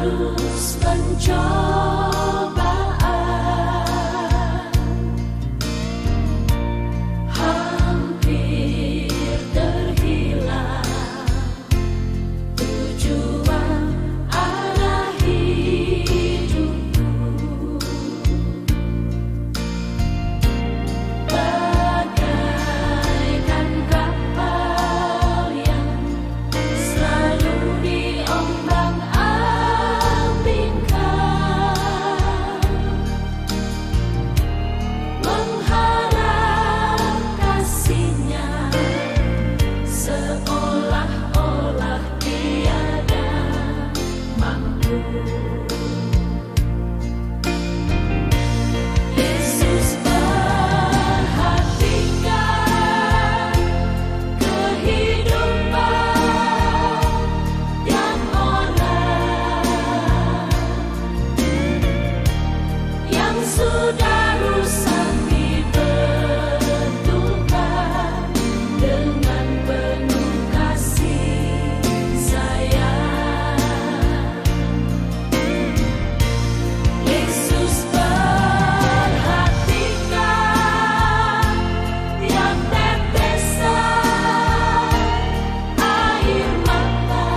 terus pencobaan hampir terhilang tujuan arah hidupku, bagaikan kapal yang selalu diombang-ambingkan, mengharap kasihnya seolah-olah tiada mampu. Yesus perhatikan kehidupan yang orang yang sudah rusak dibetulkan dengan penuh kasih sayang. Yesus perhatikan tiap tetesan air mata.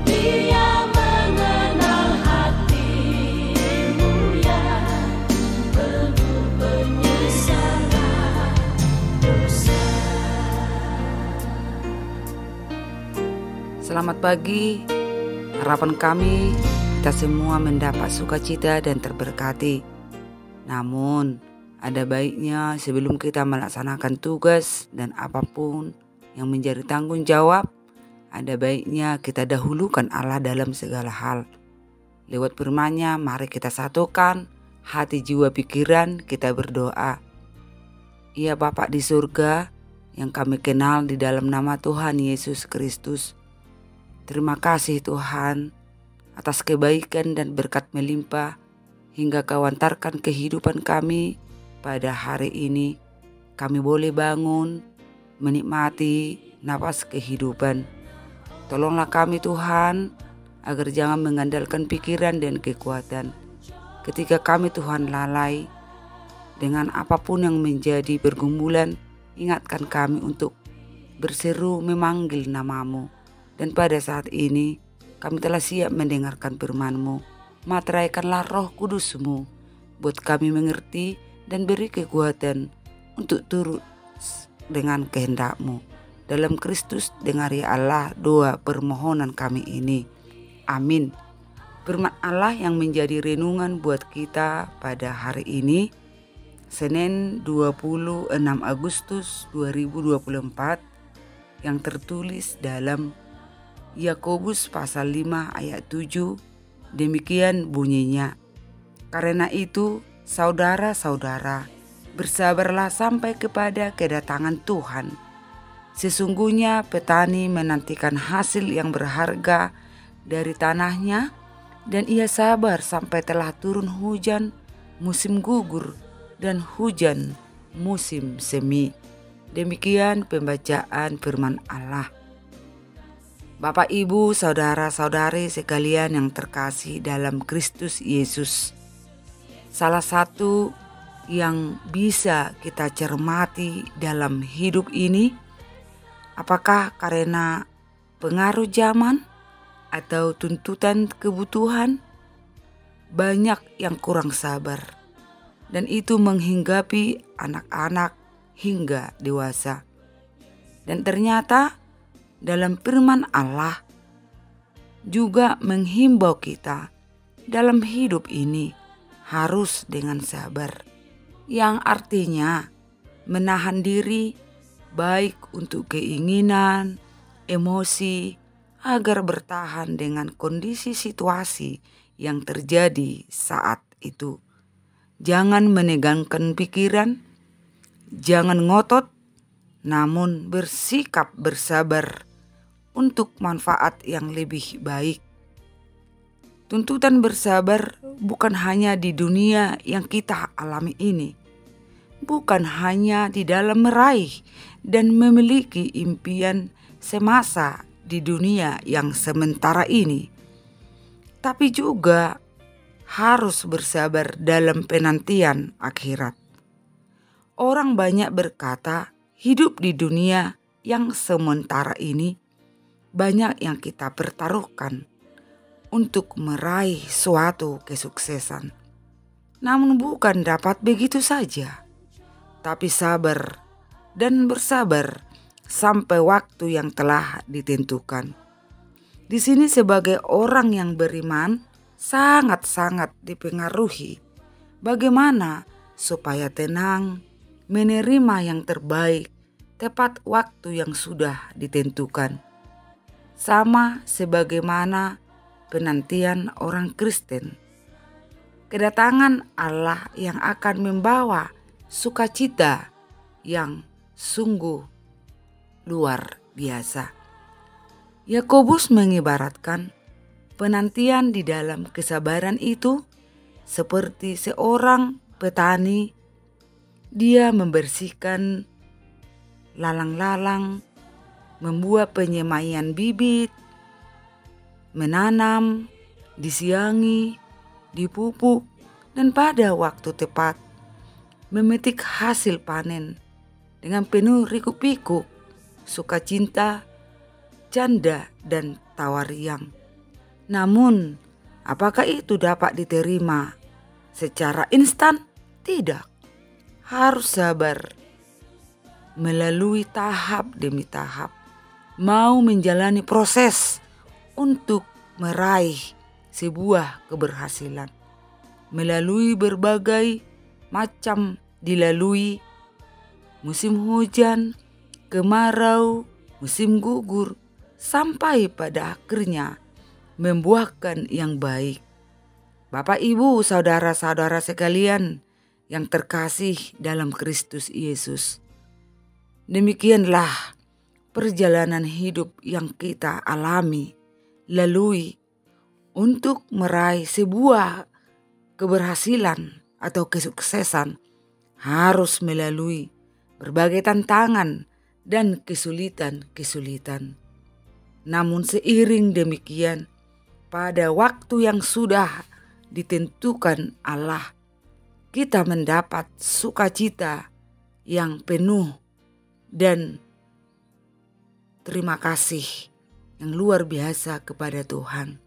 Dia mengenal hatimu yang penuh penyesalan dosa. Selamat pagi. Harapan kami kita semua mendapat sukacita dan terberkati. Namun, ada baiknya sebelum kita melaksanakan tugas dan apapun yang menjadi tanggung jawab, ada baiknya kita dahulukan Allah dalam segala hal. Lewat firman-Nya, mari kita satukan hati, jiwa, pikiran, kita berdoa. Ya Bapa di surga, yang kami kenal di dalam nama Tuhan Yesus Kristus. Terima kasih Tuhan atas kebaikan dan berkat melimpah hingga Kau antarkan kehidupan kami pada hari ini. Kami boleh bangun, menikmati nafas kehidupan. Tolonglah kami Tuhan, agar jangan mengandalkan pikiran dan kekuatan. Ketika kami Tuhan lalai dengan apapun yang menjadi pergumulan, ingatkan kami untuk berseru memanggil nama-Mu. Dan pada saat ini kami telah siap mendengarkan firman-Mu. Materaikanlah Roh Kudus-Mu buat kami mengerti dan beri kekuatan untuk turut dengan kehendak-Mu. Dalam Kristus dengari Allah doa permohonan kami ini. Amin. Firman Allah yang menjadi renungan buat kita pada hari ini, Senin 26 Agustus 2024, yang tertulis dalam Yakobus pasal 5 ayat 7. Demikian bunyinya. Karena itu, saudara-saudara, bersabarlah sampai kepada kedatangan Tuhan. Sesungguhnya petani menantikan hasil yang berharga dari tanahnya, dan ia sabar sampai telah turun hujan musim gugur dan hujan musim semi. Demikian pembacaan firman Allah. Bapak, Ibu, saudara-saudari sekalian yang terkasih dalam Kristus Yesus, salah satu yang bisa kita cermati dalam hidup ini, apakah karena pengaruh zaman atau tuntutan kebutuhan, banyak yang kurang sabar, dan itu menghinggapi anak-anak hingga dewasa. Dan ternyata dalam firman Allah juga menghimbau kita dalam hidup ini harus dengan sabar, yang artinya menahan diri baik untuk keinginan, emosi, agar bertahan dengan kondisi situasi yang terjadi saat itu. Jangan menegangkan pikiran, jangan ngotot, namun bersikap bersabar untuk manfaat yang lebih baik. Tuntutan bersabar bukan hanya di dunia yang kita alami ini, bukan hanya di dalam meraih dan memiliki impian semasa di dunia yang sementara ini, tapi juga harus bersabar dalam penantian akhirat. Orang banyak berkata, hidup di dunia yang sementara ini banyak yang kita pertaruhkan untuk meraih suatu kesuksesan. Namun bukan dapat begitu saja, tapi sabar dan bersabar sampai waktu yang telah ditentukan. Di sini sebagai orang yang beriman sangat-sangat dipengaruhi bagaimana supaya tenang menerima yang terbaik tepat waktu yang sudah ditentukan. Sama sebagaimana penantian orang Kristen. Kedatangan Allah yang akan membawa sukacita yang sungguh luar biasa. Yakobus mengibaratkan penantian di dalam kesabaran itu seperti seorang petani. Dia membersihkan lalang-lalang, membuat penyemaian bibit, menanam, disiangi, dipupuk, dan pada waktu tepat memetik hasil panen dengan penuh pikuk, sukacita, canda, dan tawa riang. Namun, apakah itu dapat diterima secara instan? Tidak. Harus sabar, melalui tahap demi tahap, mau menjalani proses untuk meraih sebuah keberhasilan. Melalui berbagai macam dilalui musim hujan, kemarau, musim gugur, sampai pada akhirnya membuahkan yang baik. Bapak, Ibu, saudara-saudara sekalian yang terkasih dalam Kristus Yesus. Demikianlah perjalanan hidup yang kita alami, lalui untuk meraih sebuah keberhasilan atau kesuksesan harus melalui berbagai tantangan dan kesulitan-kesulitan. Namun seiring demikian, pada waktu yang sudah ditentukan Allah, kita mendapat sukacita yang penuh dan terima kasih yang luar biasa kepada Tuhan.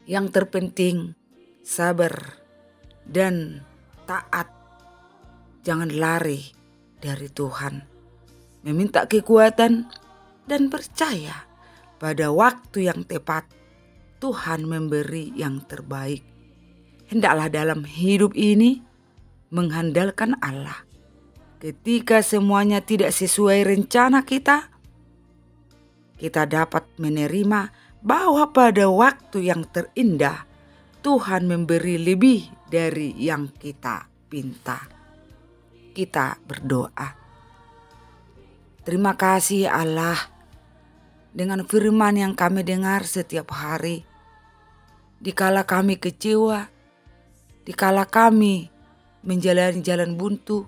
Yang terpenting sabar dan taat. Jangan lari dari Tuhan. Meminta kekuatan dan percaya pada waktu yang tepat Tuhan memberi yang terbaik. Hendaklah dalam hidup ini mengandalkan Allah. Ketika semuanya tidak sesuai rencana kita dapat menerima bahwa pada waktu yang terindah Tuhan memberi lebih dari yang kita pinta. Kita berdoa. Terima kasih Allah dengan firman yang kami dengar setiap hari. Dikala kami kecewa, dikala kami menjalani jalan buntu,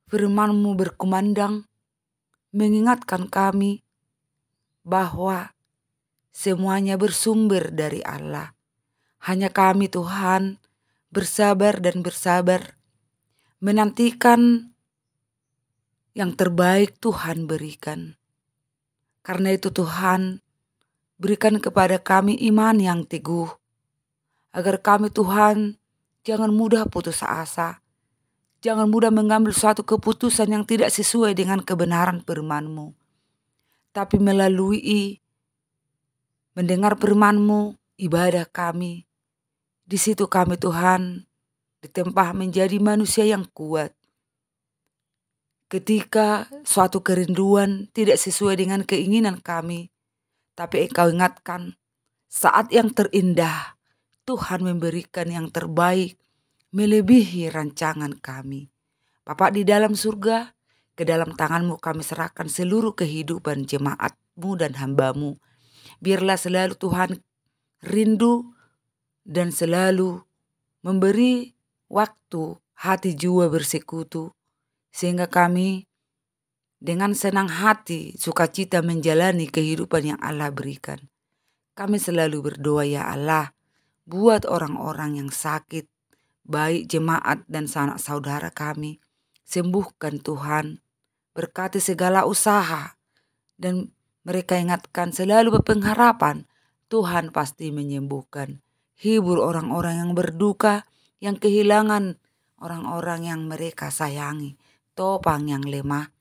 firman-Mu berkumandang mengingatkan kami bahwa semuanya bersumber dari Allah. Hanya kami Tuhan bersabar dan bersabar menantikan yang terbaik Tuhan berikan. Karena itu Tuhan berikan kepada kami iman yang teguh. Agar kami Tuhan jangan mudah putus asa. Jangan mudah mengambil suatu keputusan yang tidak sesuai dengan kebenaran firman-Mu. Tapi melalui mendengar firman-Mu, ibadah kami, di situ kami Tuhan ditempah menjadi manusia yang kuat. Ketika suatu kerinduan tidak sesuai dengan keinginan kami, tapi Engkau ingatkan saat yang terindah Tuhan memberikan yang terbaik melebihi rancangan kami. Bapa di dalam surga, ke dalam tangan-Mu kami serahkan seluruh kehidupan jemaat-Mu dan hamba-Mu. Biarlah selalu Tuhan rindu dan selalu memberi waktu hati jiwa bersekutu, sehingga kami dengan senang hati, sukacita menjalani kehidupan yang Allah berikan. Kami selalu berdoa, ya Allah, buat orang-orang yang sakit, baik jemaat dan sanak saudara kami. Sembuhkan Tuhan, berkati segala usaha, dan mereka ingatkan selalu berpengharapan, Tuhan pasti menyembuhkan. Hibur orang-orang yang berduka, yang kehilangan orang-orang yang mereka sayangi, topang yang lemah.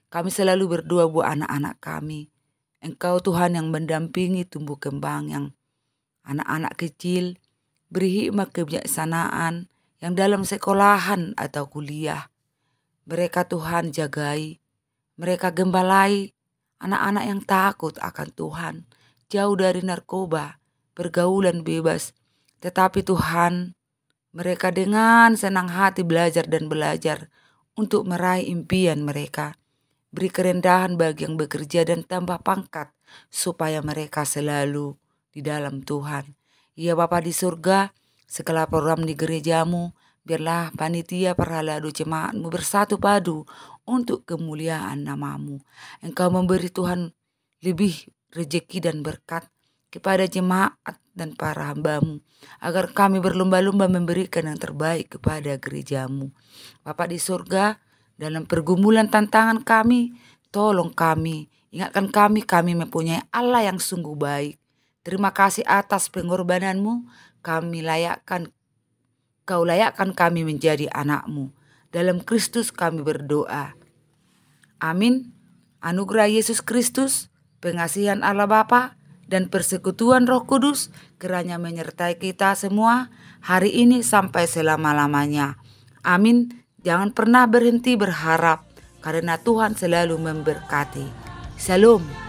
Kami selalu berdoa buat anak-anak kami. Engkau Tuhan yang mendampingi tumbuh kembang yang anak-anak kecil, beri hikmat kebijaksanaan yang dalam sekolahan atau kuliah. Mereka Tuhan jagai, mereka gembalai anak-anak yang takut akan Tuhan, jauh dari narkoba, pergaulan bebas. Tetapi Tuhan, mereka dengan senang hati belajar dan belajar untuk meraih impian mereka. Beri kerendahan bagi yang bekerja dan tambah pangkat supaya mereka selalu di dalam Tuhan. Ya Bapa di surga, segala program di gerejamu, biarlah panitia perhaladu jemaatmu bersatu padu untuk kemuliaan namamu. Engkau memberi Tuhan lebih rejeki dan berkat kepada jemaat dan para hambamu, agar kami berlomba-lomba memberikan yang terbaik kepada gerejamu. Bapa di surga, dalam pergumulan tantangan kami, tolong kami, ingatkan kami mempunyai Allah yang sungguh baik. Terima kasih atas pengorbananmu, Kau layakkan kami menjadi anakmu. Dalam Kristus kami berdoa. Amin. Anugerah Yesus Kristus, pengasihan Allah Bapa, dan persekutuan Roh Kudus kiranya menyertai kita semua hari ini sampai selama-lamanya. Amin. Jangan pernah berhenti berharap, karena Tuhan selalu memberkati. Shalom.